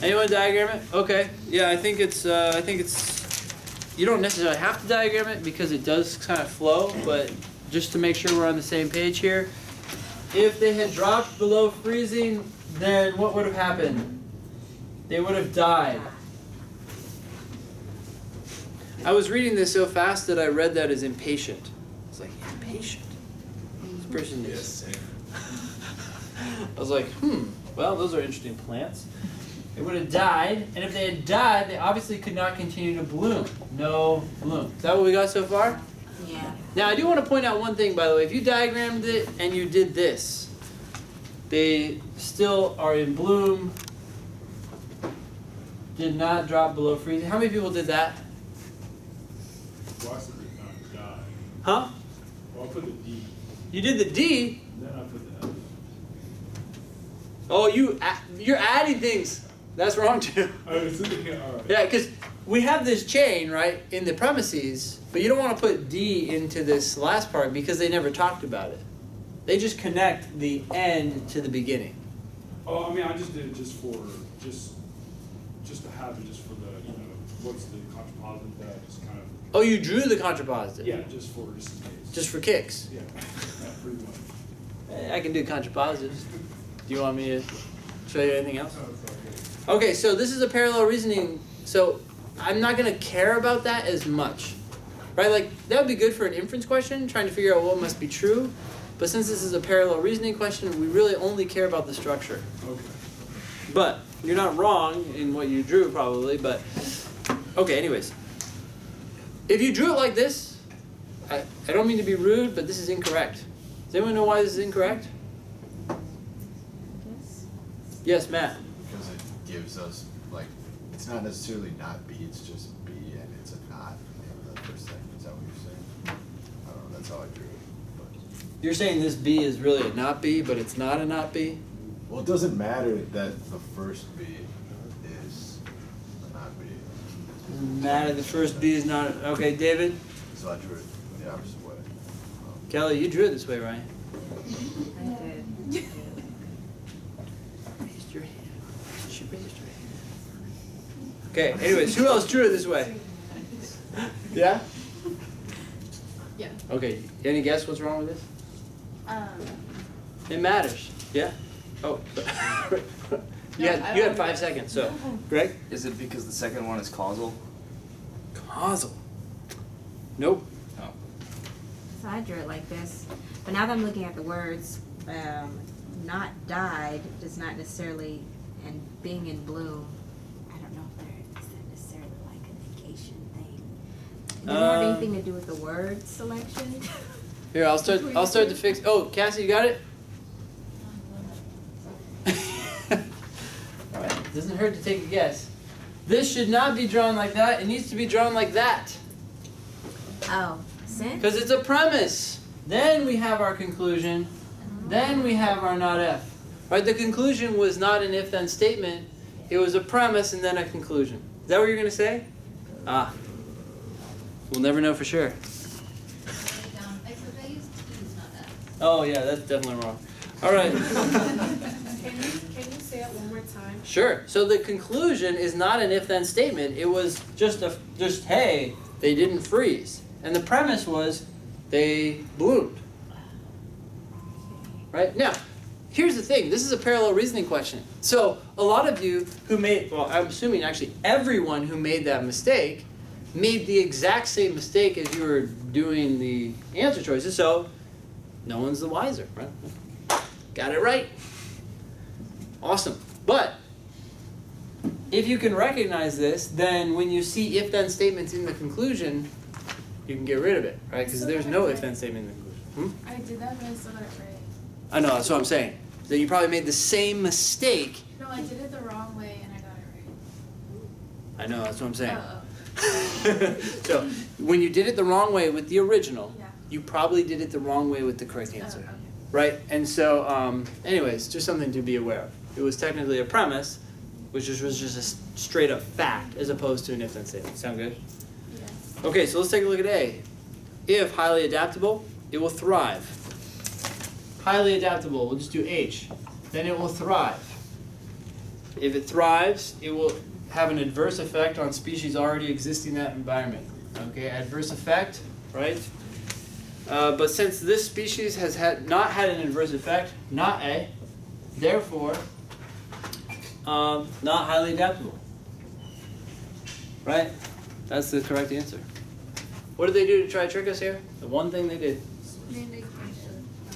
Anyone diagram it? Okay. Yeah, I think it's. You don't necessarily have to diagram it because it does kind of flow, but just to make sure we're on the same page here. If they had dropped below freezing, then what would have happened? They would have died. I was reading this so fast that I read that as impatient. It's like, impatient? This person is. I was like, well, those are interesting plants. They would have died, and if they had died, they obviously could not continue to bloom. No bloom. Is that what we got so far? Yeah. Now, I do want to point out one thing, by the way. If you diagrammed it and you did this, they still are in bloom, did not drop below freezing. How many people did that? Well, I said did not die. Huh? Well, I put the D. You did the D. Then I put the F. Oh, you're adding things. That's wrong too. Oh, it's in the, all right. Yeah, because we have this chain, right, in the premises, but you don't want to put D into this last part because they never talked about it. They just connect the end to the beginning. Oh, I mean, I just did it just for, just to have it, just for the, what's the contrapositive that is kind of. Oh, you drew the contrapositive? Yeah, just in case. Just for kicks? Yeah, pretty much. I can do contrapositives. Do you want me to show you anything else? Oh, it's all good. Okay, so this is a parallel reasoning. So I'm not going to care about that as much, right? Like, that would be good for an inference question, trying to figure out what must be true. But since this is a parallel reasoning question, we really only care about the structure. Okay. But you're not wrong in what you drew, probably. But okay, anyways. If you drew it like this, I don't mean to be rude, but this is incorrect. Does anyone know why this is incorrect? Yes, Matt. Because it gives us, like, it's not necessarily not B, it's just B, and it's a not in the first thing. Is that what you're saying? I don't know, that's how I drew it. But. You're saying this B is really a not B, but it's not a not B? Well, it doesn't matter that the first B is a not B. Doesn't matter, the first B is not. Okay, David? So I drew it the opposite way. Kelly, you drew it this way, right? I did. Raised your hand. She raised her hand. Okay, anyways, who else drew it this way? Yeah? Yeah. Okay, any guess what's wrong with this? It matters. Yeah? Oh, you had 5 seconds, so. Greg? Is it because the second one is causal? Causal. Nope. Oh. So I drew it like this. But now that I'm looking at the words, not died does not necessarily, and being in bloom, I don't know if there is that necessarily like a negation thing. Does it have anything to do with the word selection? Here, I'll start to fix. Oh, Cassie, you got it? All right. Doesn't hurt to take a guess. This should not be drawn like that. It needs to be drawn like that. Oh, since? Because it's a premise. Then we have our conclusion. Then we have our not F. Right? The conclusion was not an if-then statement. It was a premise and then a conclusion. Is that what you're going to say? Ah. We'll never know for sure. Except I used T's, not F's. Oh, yeah, that's definitely wrong. All right. Can you say it one more time? Sure. So the conclusion is not an if-then statement. It was just hey, they didn't freeze. And the premise was they bloomed. Right? Now, here's the thing. This is a parallel reasoning question. So a lot of you who I'm assuming actually everyone who made that mistake made the exact same mistake as you were doing the answer choices. So no one's the wiser, right? Got it right. Awesome. But if you can recognize this, then when you see if-then statements in the conclusion, you can get rid of it, right? Because there's no if-then statement in the conclusion. I did that, but I still got it right. I know, that's what I'm saying. That you probably made the same mistake. No, I did it the wrong way and I got it right. I know, that's what I'm saying. Oh. So when you did it the wrong way with the original, Yeah. you probably did it the wrong way with the correct answer. Okay. Right? And so, anyways, just something to be aware of. It was technically a premise, which was just a straight up fact, as opposed to an if-then statement. Sound good? Yes. Okay, so let's take a look at A. If highly adaptable, it will thrive. Highly adaptable, we'll just do H. Then it will thrive. If it thrives, it will have an adverse effect on species already existing in that environment. Okay, adverse effect, right? But since this species has not had an adverse effect, not A, therefore, not highly adaptable. Right? That's the correct answer. What did they do to try to trick us here? The one thing they did.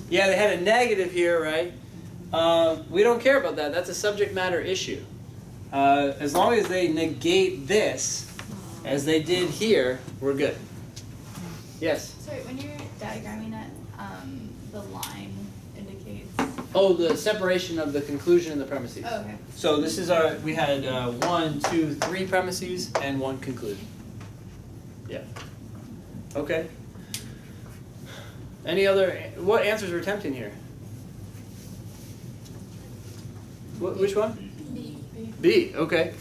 Yeah, they had a negative here, right? We don't care about that. That's a subject matter issue. As long as they negate this, as they did here, we're good. Yes? Sorry, when you're diagramming it, the line indicates. Oh, the separation of the conclusion and the premises. Oh, okay. So this is our, we had 1, 2, 3 premises and 1 conclusion. Yeah. Okay. Any other, what answers we're attempting here? Which one? B. B, okay.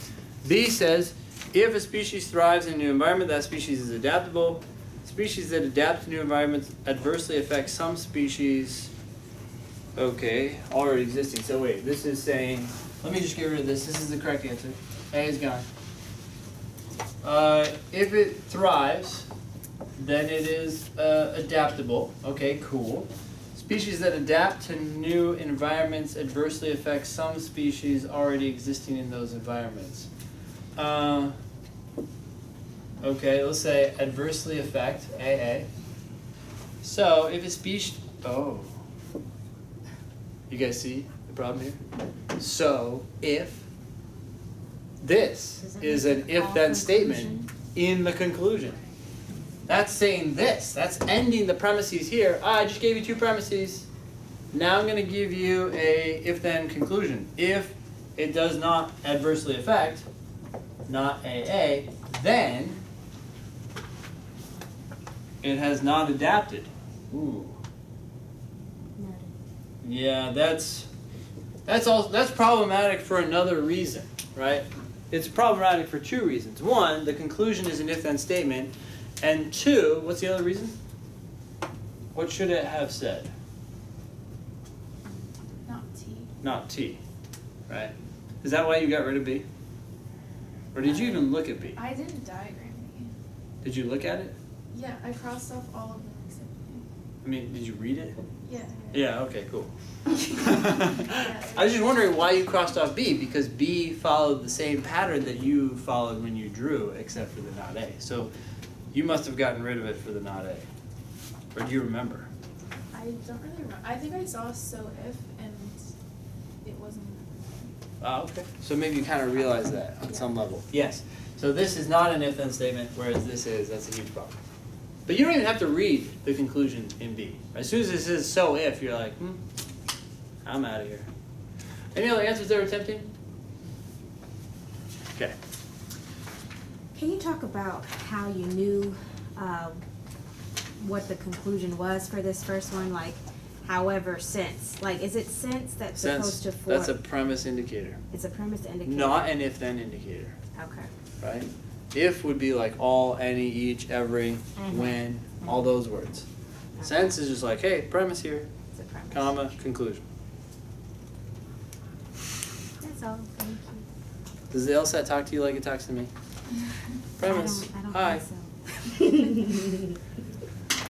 B says, if a species thrives in a new environment, that species is adaptable. Species that adapt to new environments adversely affect some species, okay, already existing. So wait, this is saying, let me just get rid of this. This is the correct answer. A is gone. If it thrives, then it is adaptable. Okay, cool. Species that adapt to new environments adversely affect some species already existing in those environments. Okay, let's say adversely affect, AA. So if a species, oh, you guys see the problem here? So if this is an if-then statement in the conclusion. That's saying this. That's ending the premises here. I just gave you 2 premises. Now I'm going to give you a if-then conclusion. If it does not adversely affect, not AA, then it has not adapted. Ooh. Yeah, that's problematic for another reason, right? It's problematic for 2 reasons. 1, the conclusion is an if-then statement. And 2, what's the other reason? What should it have said? Not T. Not T, right? Is that why you got rid of B? Or did you even look at B? I didn't diagram B. Did you look at it? Yeah, I crossed off all of them except I mean, did you read it? B. Yeah. Yeah, okay, cool. Yeah, I was just wondering why you crossed off B, because B followed the same pattern that you followed when you drew, except for the not A. So you must have gotten rid of it for the not A. Or do you remember? I don't really remember. I think I saw so if and it wasn't. Oh, okay. So maybe you kind of realize that on some level. Yes. So this is not an if-then statement, whereas this is. That's a huge problem. But you don't even have to read the conclusion in B. As soon as it says so if, you're like, I'm out of here. Any other answers they were attempting? Okay. Can you talk about how you knew what the conclusion was for this first one? Like, however, since. Like, is it since that's supposed to form? That's a premise indicator. It's a premise indicator. Not an if-then indicator, Okay. right? If would be like all, any, each, every, when, all those words. Okay. Since is just like, hey, premise here, It's a premise. comma, conclusion. That's all. Thank you. Does the LSAT talk to you like it talks to me? Premise. I don't Hi. think so.